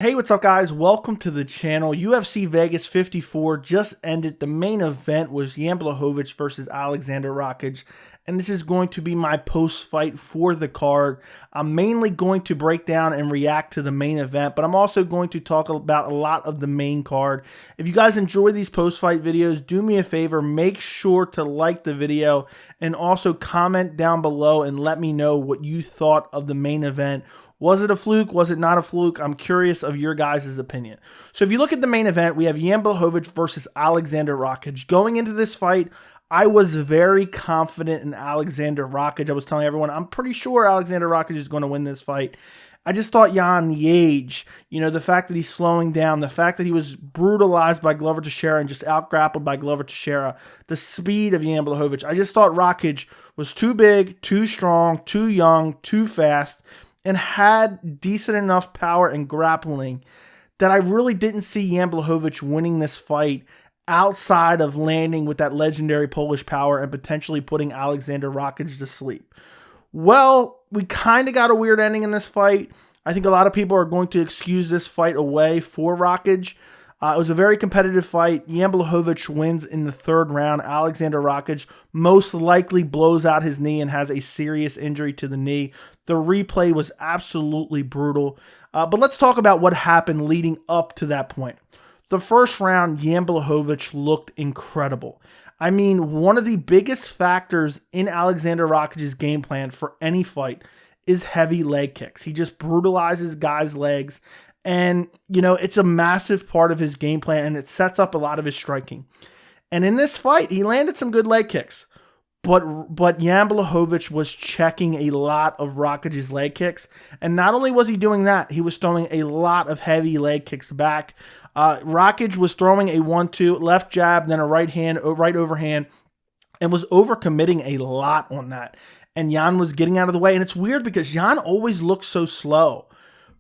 Hey, what's up guys? Welcome to the channel. UFC Vegas 54 just ended. The main event was Jan Blachowicz versus Aleksandar Rakic, and this is going to be my post-fight for the card. I'm mainly going to break down and react to the main event, but I'm also going to talk about a lot of the main card. If you guys enjoy these post-fight videos, do me a favor, make sure to like the video and also comment down below and let me know what you thought of the main event. Was it a fluke? Was it not a fluke? I'm curious of your guys' opinion. So if you look at the main event, we have Jan Blachowicz versus Aleksandar Rakic. Going into this fight, I was very confident in Aleksandar Rakic. I was telling everyone, I'm pretty sure Aleksandar Rakic is going to win this fight. I just thought Jan, the age, the fact that he's slowing down, the fact that he was brutalized by Glover Teixeira and just out-grappled by Glover Teixeira, the speed of Jan Blachowicz. I just thought Rakic was too big, too strong, too young, too fast, and had decent enough power and grappling that I really didn't see Jan Blachowicz winning this fight outside of landing with that legendary Polish power and potentially putting Aleksandar Rakic to sleep. Well, we kind of got a weird ending in this fight. I think a lot of people are going to excuse this fight away for Rakic. It was a very competitive fight. Jan Blachowicz wins in the third round. Aleksandar Rakic most likely blows out his knee and has a serious injury to the knee. The replay was absolutely brutal. But let's talk about what happened leading up to that point. The first round, Jan Blachowicz looked incredible. I mean, one of the biggest factors in Aleksandar Rakic's game plan for any fight is heavy leg kicks. He just brutalizes guys' legs. And, it's a massive part of his game plan, and it sets up a lot of his striking. And in this fight, he landed some good leg kicks. But Jan Blachowicz was checking a lot of Rakic's leg kicks. And not only was he doing that, he was throwing a lot of heavy leg kicks back. Rakic was throwing a 1-2, left jab, then a right overhand, and was overcommitting a lot on that. And Jan was getting out of the way. And it's weird because Jan always looks so slow.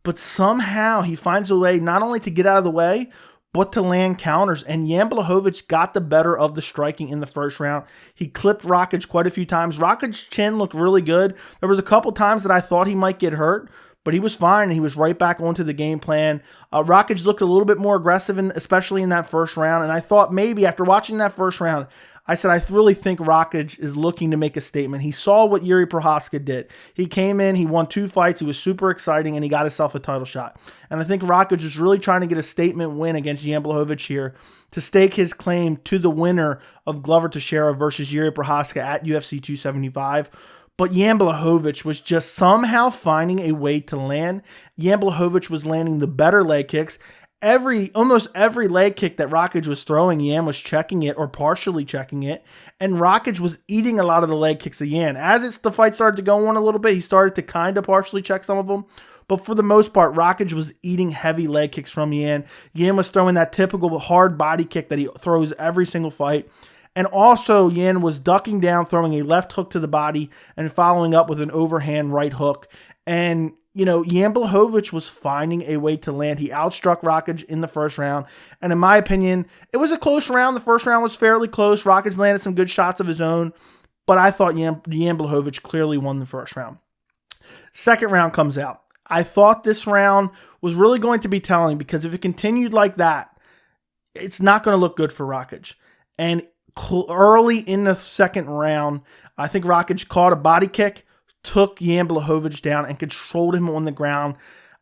But somehow he finds a way not only to get out of the way, but to land counters. And Jan Blachowicz got the better of the striking in the first round. He clipped Rakic quite a few times. Rakic's chin looked really good. There was a couple times that I thought he might get hurt, but he was fine, and he was right back onto the game plan. Rakic looked a little bit more aggressive, especially in that first round. And I thought maybe after watching that first round, I said, I really think Rakic is looking to make a statement. He saw what Jiri Prochazka did. He came in, he won 2 fights, he was super exciting, and he got himself a title shot. And I think Rakic is really trying to get a statement win against Jan Blachowicz here to stake his claim to the winner of Glover Teixeira versus Jiri Prochazka at UFC 275. But Jan Blachowicz was just somehow finding a way to land. Jan Blachowicz was landing the better leg kicks. Almost every leg kick that Rakic was throwing, Jan was checking it or partially checking it, and Rakic was eating a lot of the leg kicks of Jan. As the fight started to go on a little bit, he started to kind of partially check some of them, but for the most part, Rakic was eating heavy leg kicks from Jan. Jan was throwing that typical hard body kick that he throws every single fight, and also Jan was ducking down, throwing a left hook to the body, and following up with an overhand right hook, and Jan Blachowicz was finding a way to land. He outstruck Rakic in the first round. And in my opinion, it was a close round. The first round was fairly close. Rakic landed some good shots of his own. But I thought Jan Blachowicz clearly won the first round. Second round comes out. I thought this round was really going to be telling because if it continued like that, it's not going to look good for Rakic. And early in the second round, I think Rakic caught a body kick, took Jan Blachowicz down and controlled him on the ground.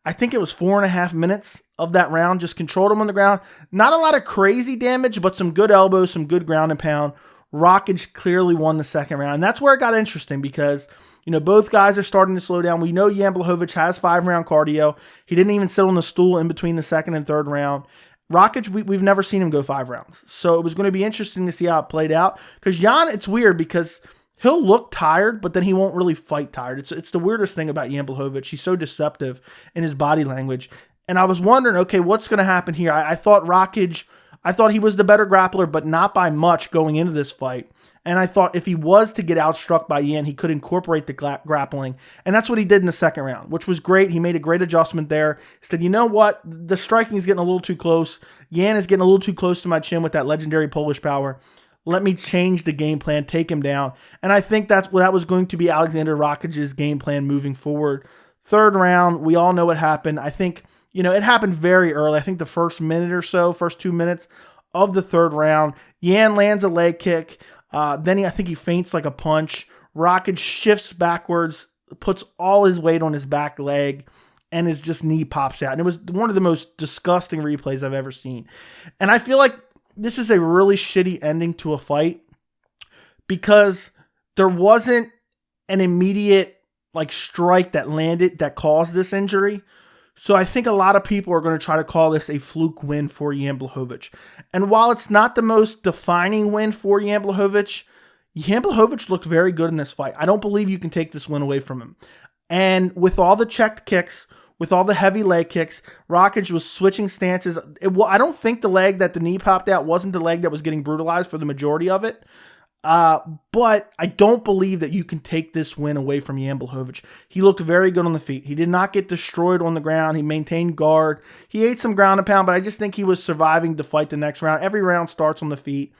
I think it was 4.5 minutes of that round, just controlled him on the ground. Not a lot of crazy damage, but some good elbows, some good ground and pound. Rakic clearly won the second round. And that's where it got interesting because, both guys are starting to slow down. We know Jan Blachowicz has 5-round cardio. He didn't even sit on the stool in between the second and third round. Rakic, we've never seen him go 5 rounds. So it was going to be interesting to see how it played out. Because Jan, it's weird because he'll look tired, but then he won't really fight tired. It's the weirdest thing about Jan Blachowicz. He's so deceptive in his body language. And I was wondering, okay, what's going to happen here? I thought Rakic, I thought he was the better grappler, but not by much going into this fight. And I thought if he was to get outstruck by Jan, he could incorporate the grappling. And that's what he did in the second round, which was great. He made a great adjustment there. He said, you know what? The striking is getting a little too close. Jan is getting a little too close to my chin with that legendary Polish power. Let me change the game plan, take him down. And I think that was going to be Aleksandar Rakic's game plan moving forward. Third round, we all know what happened. I think, it happened very early. I think the first minute or so, first 2 minutes of the third round. Jan lands a leg kick. Then I think he feints like a punch. Rakic shifts backwards, puts all his weight on his back leg, and his just knee pops out. And it was one of the most disgusting replays I've ever seen. And I feel like this is a really shitty ending to a fight because there wasn't an immediate strike that landed that caused this injury. So I think a lot of people are going to try to call this a fluke win for Jan Blachowicz. And while it's not the most defining win for Jan Blachowicz looked very good in this fight. I don't believe you can take this win away from him. And with all the checked kicks, with all the heavy leg kicks, Rakic was switching stances. I don't think the leg that the knee popped out wasn't the leg that was getting brutalized for the majority of it. But I don't believe that you can take this win away from Jan Blachowicz. He looked very good on the feet. He did not get destroyed on the ground. He maintained guard. He ate some ground and pound, but I just think he was surviving to fight the next round. Every round starts on the feet.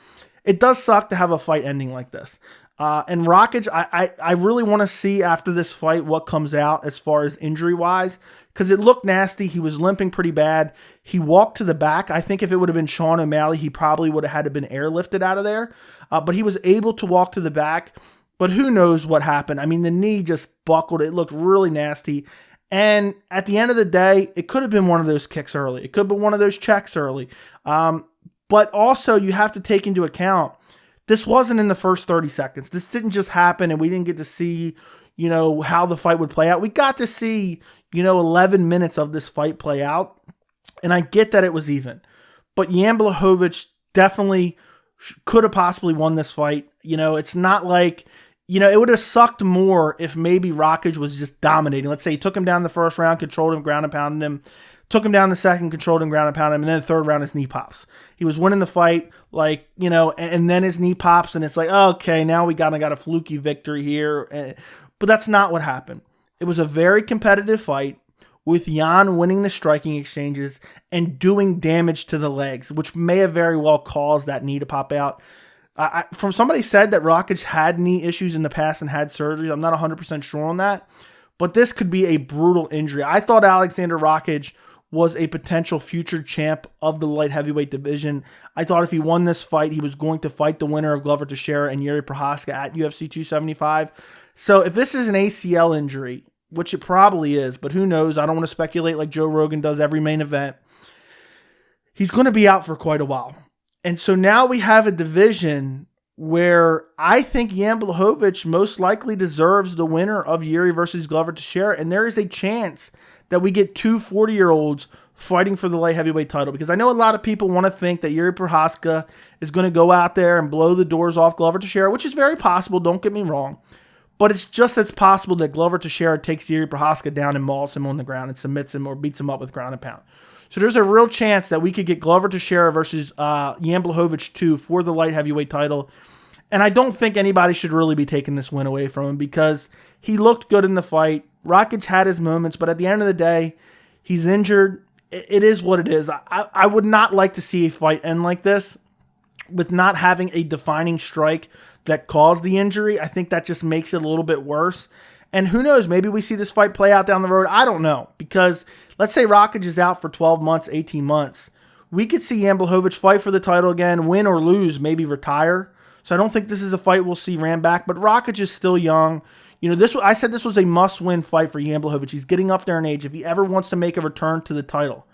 It does suck to have a fight ending like this. And Rakic, I really want to see after this fight what comes out as far as injury-wise, because it looked nasty. He was limping pretty bad. He walked to the back. I think if it would have been Sean O'Malley, he probably would have had to been airlifted out of there. But he was able to walk to the back. But who knows what happened? I mean, the knee just buckled. It looked really nasty. And at the end of the day, it could have been one of those kicks early. It could have been one of those checks early. But also, you have to take into account, this wasn't in the first 30 seconds. This didn't just happen and we didn't get to see, how the fight would play out. We got to see, 11 minutes of this fight play out. And I get that it was even. But Jan Blachowicz definitely could have possibly won this fight. It's not like, it would have sucked more if maybe Rakic was just dominating. Let's say he took him down the first round, controlled him, ground and pounded him. Took him down the second, controlled him, ground and pounded him, and then the third round his knee pops. He was winning the fight, and then his knee pops, and it's like, okay, now we got a fluky victory here. But that's not what happened. It was a very competitive fight with Jan winning the striking exchanges and doing damage to the legs, which may have very well caused that knee to pop out. From somebody said that Rakic had knee issues in the past and had surgery. I'm not 100% sure on that, but this could be a brutal injury. I thought Aleksandar Rakic was a potential future champ of the light heavyweight division. I thought if he won this fight, he was going to fight the winner of Glover Teixeira and Jiri Prochazka at UFC 275. So if this is an ACL injury, which it probably is, but who knows? I don't want to speculate like Joe Rogan does every main event. He's going to be out for quite a while. And so now we have a division where I think Jan Blachowicz most likely deserves the winner of Jiri versus Glover Teixeira, and there is a chance that we get two 40-year-olds fighting for the light heavyweight title, because I know a lot of people want to think that Jiri Prochazka is going to go out there and blow the doors off Glover Teixeira, which is very possible, don't get me wrong, but it's just as possible that Glover Teixeira takes Jiri Prochazka down and mauls him on the ground and submits him or beats him up with ground and pound. So there's a real chance that we could get Glover Teixeira versus Jan Blachowicz 2 for the light heavyweight title, and I don't think anybody should really be taking this win away from him because he looked good in the fight. Rakic had his moments, but at the end of the day, he's injured. It is what it is. I would not like to see a fight end like this with not having a defining strike that caused the injury. I think that just makes it a little bit worse. And who knows, maybe we see this fight play out down the road. I don't know, because let's say Rakic is out for 12 months, 18 months. We could see Jan Blachowicz fight for the title again, win or lose, maybe retire. So I don't think this is a fight we'll see ran back, but Rakic is still young. I said this was a must-win fight for Jan Blachowicz. He's getting up there in age. If he ever wants to make a return to the title,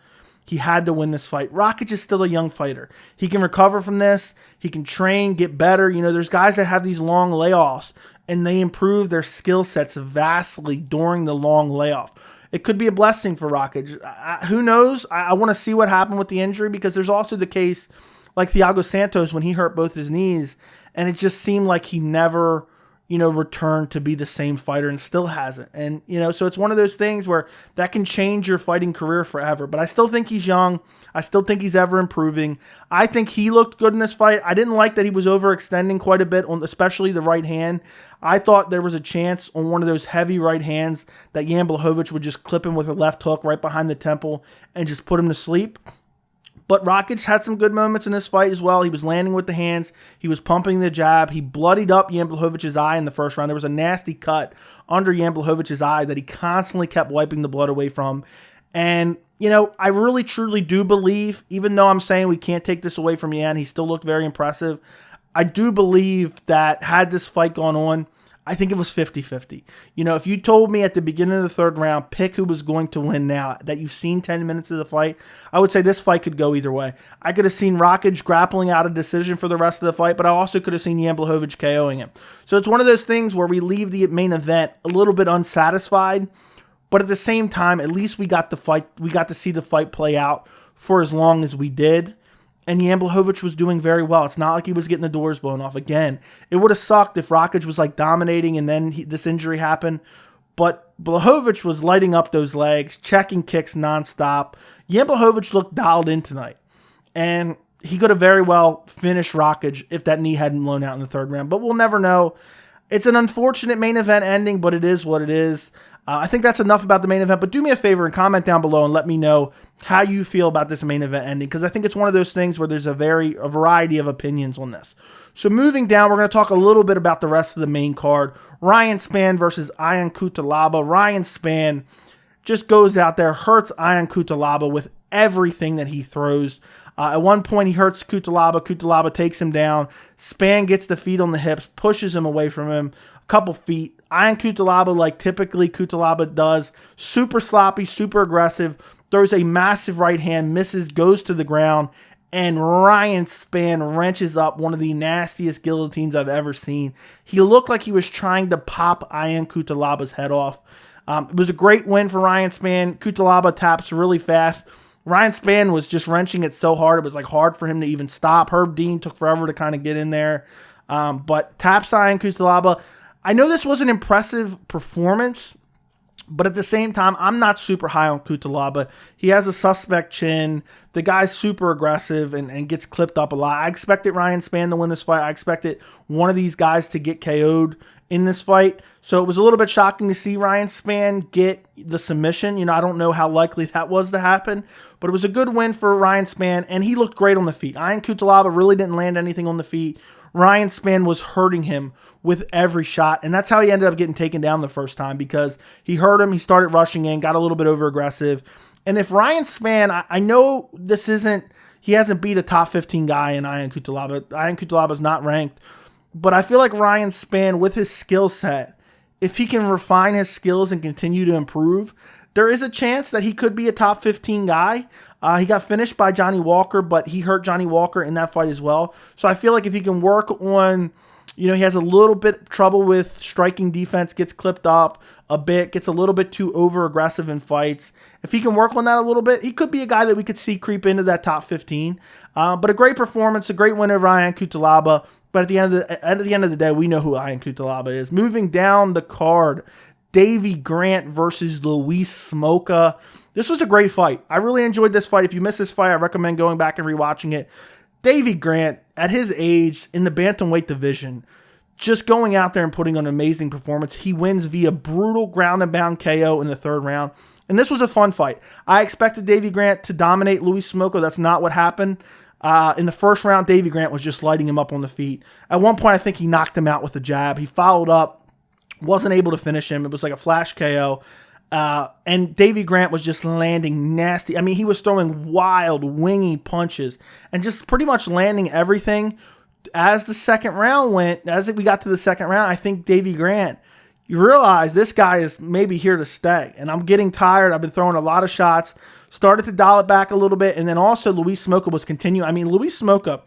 he had to win this fight. Rakic is still a young fighter. He can recover from this. He can train, get better. There's guys that have these long layoffs, and they improve their skill sets vastly during the long layoff. It could be a blessing for Rakic. Who knows? I want to see what happened with the injury, because there's also the case like Thiago Santos when he hurt both his knees, and it just seemed like he never returned to be the same fighter, and still hasn't. And, so it's one of those things where that can change your fighting career forever. But I still think he's young. I still think he's ever improving. I think he looked good in this fight. I didn't like that he was overextending quite a bit on especially the right hand. I thought there was a chance on one of those heavy right hands that Jan Blachowicz would just clip him with a left hook right behind the temple and just put him to sleep. But Rakic had some good moments in this fight as well. He was landing with the hands. He was pumping the jab. He bloodied up Jan Blachowicz' eye in the first round. There was a nasty cut under Jan Blachowicz' eye that he constantly kept wiping the blood away from. And, you know, I really truly do believe, even though I'm saying we can't take this away from Jan, he still looked very impressive. I do believe that had this fight gone on, I think it was 50-50. You know, if you told me at the beginning of the third round, pick who was going to win now, that you've seen 10 minutes of the fight, I would say this fight could go either way. I could have seen Rakic grappling out a decision for the rest of the fight, but I also could have seen Jan Blachowicz KOing him. So it's one of those things where we leave the main event a little bit unsatisfied, but at the same time, at least we got to see the fight play out for as long as we did. And Jan Blachowicz was doing very well. It's not like he was getting the doors blown off. Again, it would have sucked if Rakic was like dominating and then this injury happened. But Blachowicz was lighting up those legs, checking kicks nonstop. Jan Blachowicz looked dialed in tonight. And he could have very well finished Rakic if that knee hadn't blown out in the third round. But we'll never know. It's an unfortunate main event ending, but it is what it is. I think that's enough about the main event, but do me a favor and comment down below and let me know how you feel about this main event ending, because I think it's one of those things where there's a variety of opinions on this. So moving down, we're going to talk a little bit about the rest of the main card. Ryan Spann versus Ion Cutelaba. Ryan Spann just goes out there, hurts Ion Cutelaba with everything that he throws. At one point, he hurts Cutelaba. Cutelaba takes him down. Spann gets the feet on the hips, pushes him away from him a couple feet. Ion Cutelaba, like typically Cutelaba does, super sloppy, super aggressive, throws a massive right hand, misses, goes to the ground, and Ryan Spann wrenches up one of the nastiest guillotines I've ever seen. He looked like he was trying to pop Ion Cutelaba's head off. It was a great win for Ryan Spann. Cutelaba taps really fast. Ryan Spann was just wrenching it so hard, it was like hard for him to even stop. Herb Dean took forever to kind of get in there. But taps Ion Cutelaba. I know this was an impressive performance, but at the same time, I'm not super high on Cutelaba. He has a suspect chin. The guy's super aggressive and gets clipped up a lot. I expected Ryan Spann to win this fight. I expected one of these guys to get KO'd in this fight. So it was a little bit shocking to see Ryan Spann get the submission. You know, I don't know how likely that was to happen, but it was a good win for Ryan Spann, and he looked great on the feet. Ion Cutelaba really didn't land anything on the feet. Ryan Spann was hurting him with every shot, and that's how he ended up getting taken down the first time, because he hurt him, he started rushing in, got a little bit over-aggressive. And if Ryan Spann, I know this isn't, he hasn't beat a top 15 guy in Ion Cutelaba. Ion Cutelaba is not ranked, but I feel like Ryan Spann, with his skill set, if he can refine his skills and continue to improve, there is a chance that he could be a top 15 guy. He got finished by Johnny Walker, but he hurt Johnny Walker in that fight as well. So I feel like if he can work on, you know, he has a little bit trouble with striking defense, gets clipped up a bit, gets a little bit too over-aggressive in fights. If he can work on that a little bit, he could be a guy that we could see creep into that top 15. But a great performance, a great win over Ion Cutelaba. But at the end of the day, we know who Ion Cutelaba is. Moving down the card, Davey Grant versus Luis Smolka. This was a great fight. I really enjoyed this fight. If you missed this fight, I recommend going back and rewatching it. Davey Grant, at his age, in the bantamweight division, just going out there and putting on an amazing performance. He wins via brutal ground and pound KO in the third round. And this was a fun fight. I expected Davey Grant to dominate Luis Smolka. That's not what happened. In the first round, Davey Grant was just lighting him up on the feet. At one point, I think he knocked him out with a jab. He followed up, wasn't able to finish him. It was like a flash KO. And Davey Grant was just landing nasty. I mean, he was throwing wild, wingy punches and just pretty much landing everything. As the second round went, as we got to the second round, I think Davey Grant, you realize this guy is maybe here to stay. And I'm getting tired. I've been throwing a lot of shots. Started to dial it back a little bit. And then also Luis Smolka was continuing. I mean, Luis Smolka,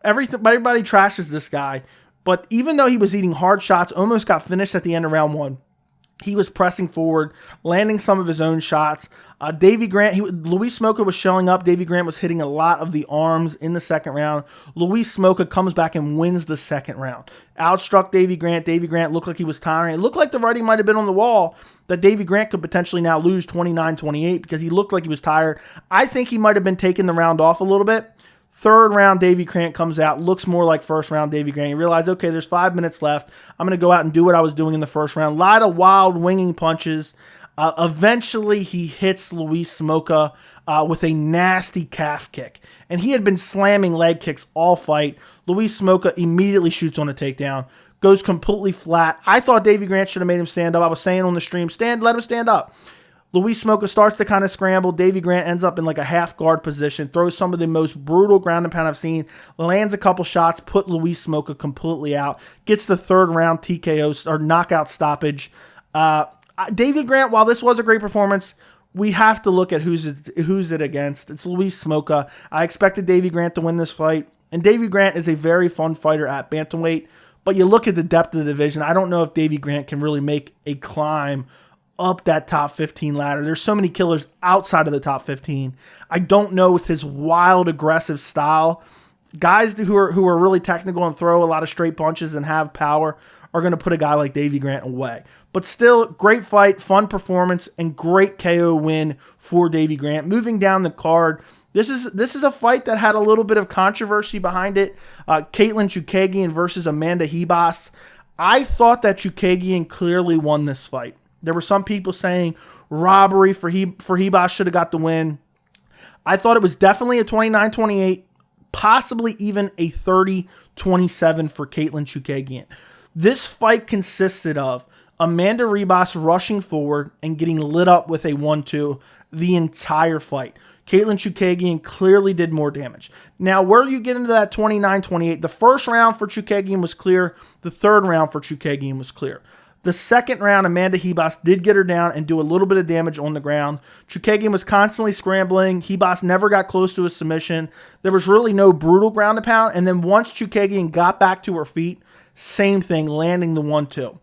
everybody trashes this guy. But even though he was eating hard shots, almost got finished at the end of round one. He was pressing forward, landing some of his own shots. Davey Grant, Luis Smolka was showing up. Davey Grant was hitting a lot of the arms in the second round. Luis Smolka comes back and wins the second round. Outstruck Davey Grant. Davey Grant looked like he was tiring. It looked like the writing might have been on the wall that Davey Grant could potentially now lose 29-28 because he looked like he was tired. I think he might have been taking the round off a little bit. Third round, Davey Grant comes out, looks more like first round Davey Grant. You realize, okay, there's 5 minutes left. I'm going to go out and do what I was doing in the first round. A lot of wild winging punches. Eventually, he hits Luis Smolka with a nasty calf kick. And he had been slamming leg kicks all fight. Luis Smolka immediately shoots on a takedown, goes completely flat. I thought Davey Grant should have made him stand up. I was saying on the stream, let him stand up. Luis Smolka starts to kind of scramble. Davey Grant ends up in like a half guard position, throws some of the most brutal ground and pound I've seen, lands a couple shots, put Luis Smolka completely out, gets the third round TKO or knockout stoppage. Davey Grant, while this was a great performance, we have to look at who's it against. It's Luis Smolka. I expected Davey Grant to win this fight, and Davey Grant is a very fun fighter at bantamweight, but you look at the depth of the division, I don't know if Davey Grant can really make a climb up that top 15 ladder. There's so many killers outside of the top 15. I don't know with his wild, aggressive style. Guys who are really technical and throw a lot of straight punches and have power are going to put a guy like Davey Grant away. But still, great fight, fun performance, and great KO win for Davey Grant. Moving down the card, this is a fight that had a little bit of controversy behind it. Katlyn Chookagian versus Amanda Ribas. I thought that Chookagian clearly won this fight. There were some people saying robbery for Ribas, should have got the win. I thought it was definitely a 29-28, possibly even a 30-27 for Katlyn Chookagian. This fight consisted of Amanda Ribas rushing forward and getting lit up with a 1-2 the entire fight. Katlyn Chookagian clearly did more damage. Now, where you get into that 29-28, the first round for Chookagian was clear. The third round for Chookagian was clear. The second round, Amanda Ribas did get her down and do a little bit of damage on the ground. Chookagian was constantly scrambling. Ribas never got close to a submission. There was really no brutal ground and pound. And then once Chookagian got back to her feet, same thing, landing the 1-2.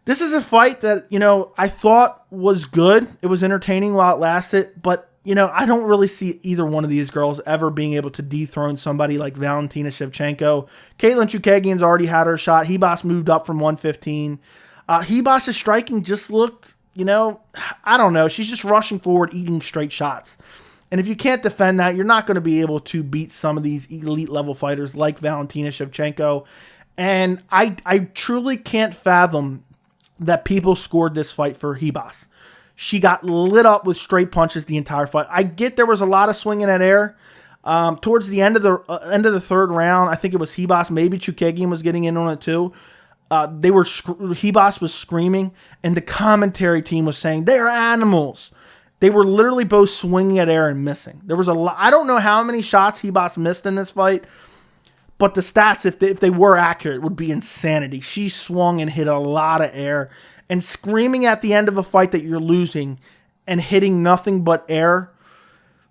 This is a fight that, I thought was good. It was entertaining while it lasted. But, I don't really see either one of these girls ever being able to dethrone somebody like Valentina Shevchenko. Katlyn Chookagian's already had her shot. Ribas moved up from 115. Ribas' striking just looked, I don't know. She's just rushing forward, eating straight shots. And if you can't defend that, you're not going to be able to beat some of these elite level fighters like Valentina Shevchenko. And I truly can't fathom that people scored this fight for Ribas. She got lit up with straight punches the entire fight. I get there was a lot of swinging at air. Towards the end of the third round, I think it was Ribas, maybe Chookagian was getting in on it too. Ribas was screaming, and the commentary team was saying, they are animals. They were literally both swinging at air and missing. There was a lot. I don't know how many shots Ribas missed in this fight, but the stats, if they were accurate, would be insanity. She swung and hit a lot of air, and screaming at the end of a fight that you're losing and hitting nothing but air,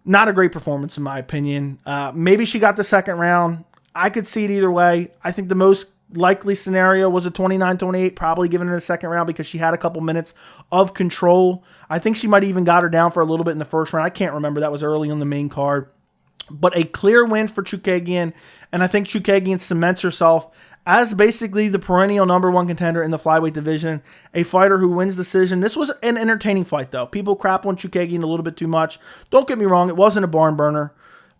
not a great performance in my opinion. Maybe she got the second round. I could see it either way. I think the most likely scenario was a 29-28, probably given in the second round because she had a couple minutes of control. I think she might even got her down for a little bit in the first round. I can't remember. That was early on the main card. But a clear win for Chookagian, and I think Chookagian cements herself as basically the perennial #1 contender in the flyweight division, a fighter who wins decision. This was an entertaining fight, though. People crap on Chookagian a little bit too much. Don't get me wrong, it wasn't a barn burner,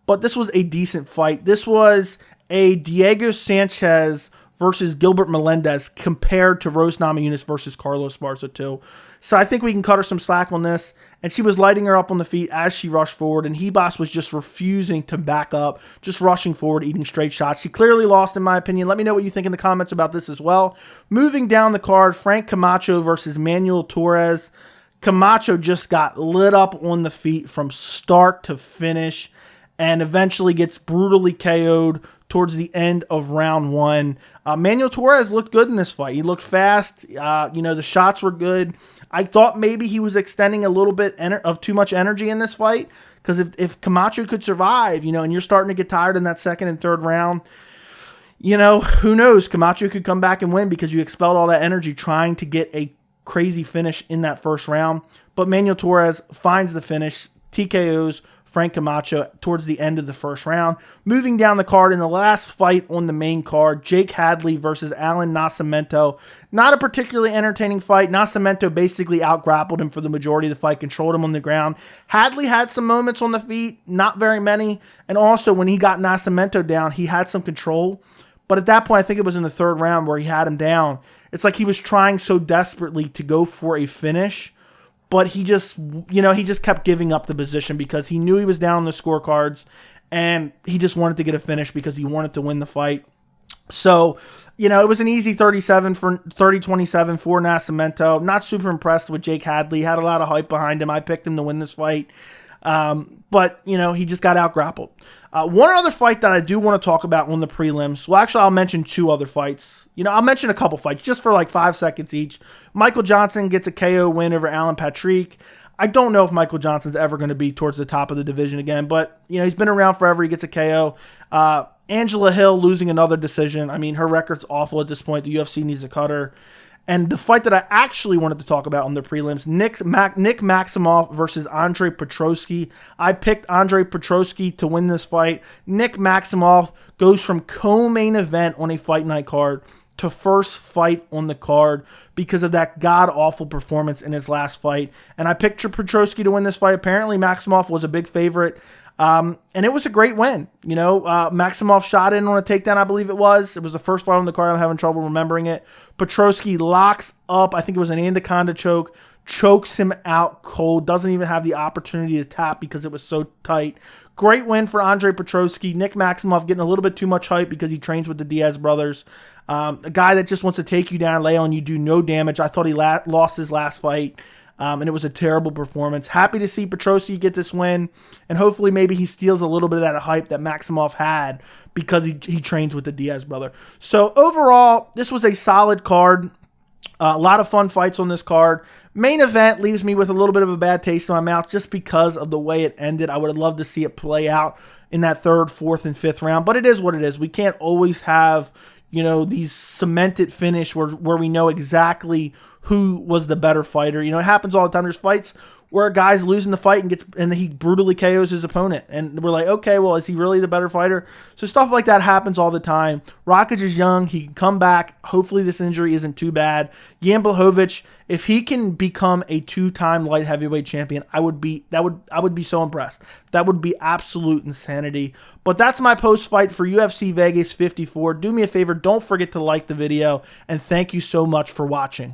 but this was a decent fight. This was a Diego Sanchez versus Gilbert Melendez compared to Rose Namajunas versus Carlos Barza 2. So I think we can cut her some slack on this. And she was lighting her up on the feet as she rushed forward. And Ribas was just refusing to back up, just rushing forward, eating straight shots. She clearly lost, in my opinion. Let me know what you think in the comments about this as well. Moving down the card, Frank Camacho versus Manuel Torres. Camacho just got lit up on the feet from start to finish and eventually gets brutally KO'd towards the end of round 1. Manuel Torres looked good in this fight. He looked fast. The shots were good. I thought maybe he was extending a little bit of too much energy in this fight because if Camacho could survive, and you're starting to get tired in that second and third round, who knows? Camacho could come back and win because you expelled all that energy trying to get a crazy finish in that first round. But Manuel Torres finds the finish, TKOs Frank Camacho towards the end of the first round. Moving down the card in the last fight on the main card, Jake Hadley versus Allan Nascimento. Not a particularly entertaining fight. Nascimento basically out-grappled him for the majority of the fight, controlled him on the ground. Hadley had some moments on the feet, not very many. And also when he got Nascimento down, he had some control. But at that point, I think it was in the third round where he had him down. It's like he was trying so desperately to go for a finish, but he just kept giving up the position because he knew he was down on the scorecards, and he just wanted to get a finish because he wanted to win the fight. So, it was an easy 30-27 for Nascimento. Not super impressed with Jake Hadley. Had a lot of hype behind him. I picked him to win this fight. But, he just got out-grappled. One other fight that I do want to talk about on the prelims. Well, actually, I'll mention two other fights. I'll mention a couple fights just for like 5 seconds each. Michael Johnson gets a KO win over Alan Patrick. I don't know if Michael Johnson's ever going to be towards the top of the division again, but, he's been around forever. He gets a KO. Angela Hill losing another decision. I mean, her record's awful at this point. The UFC needs to cut her. And the fight that I actually wanted to talk about on the prelims, Nick Maximov versus Andre Petroski. I picked Andre Petroski to win this fight. Nick Maximov goes from co-main event on a fight night card to first fight on the card because of that god-awful performance in his last fight. And I picked Petroski to win this fight. Apparently, Maximov was a big favorite. And it was a great win. Maximov shot in on a takedown, I believe it was. It was the first fight on the card. I'm having trouble remembering it. Petroski locks up. I think it was an anaconda choke. Chokes him out cold. Doesn't even have the opportunity to tap because it was so tight. Great win for Andre Petroski. Nick Maximov getting a little bit too much hype because he trains with the Diaz brothers. A guy that just wants to take you down, lay on you, do no damage. I thought he lost his last fight. And it was a terrible performance. Happy to see Petroski get this win. And hopefully maybe he steals a little bit of that hype that Maximov had because he trains with the Diaz brother. So overall, this was a solid card. A lot of fun fights on this card. Main event leaves me with a little bit of a bad taste in my mouth just because of the way it ended. I would have loved to see it play out in that third, fourth, and fifth round. But it is what it is. We can't always have, these cemented finish where we know exactly who was the better fighter. It happens all the time. There's fights where a guy's losing the fight and he brutally KOs his opponent. And we're like, okay, well, is he really the better fighter? So stuff like that happens all the time. Rakic is young. He can come back. Hopefully this injury isn't too bad. Jan Blachowicz, if he can become a 2-time light heavyweight champion, I would be so impressed. That would be absolute insanity. But that's my post-fight for UFC Vegas 54. Do me a favor, don't forget to like the video, and thank you so much for watching.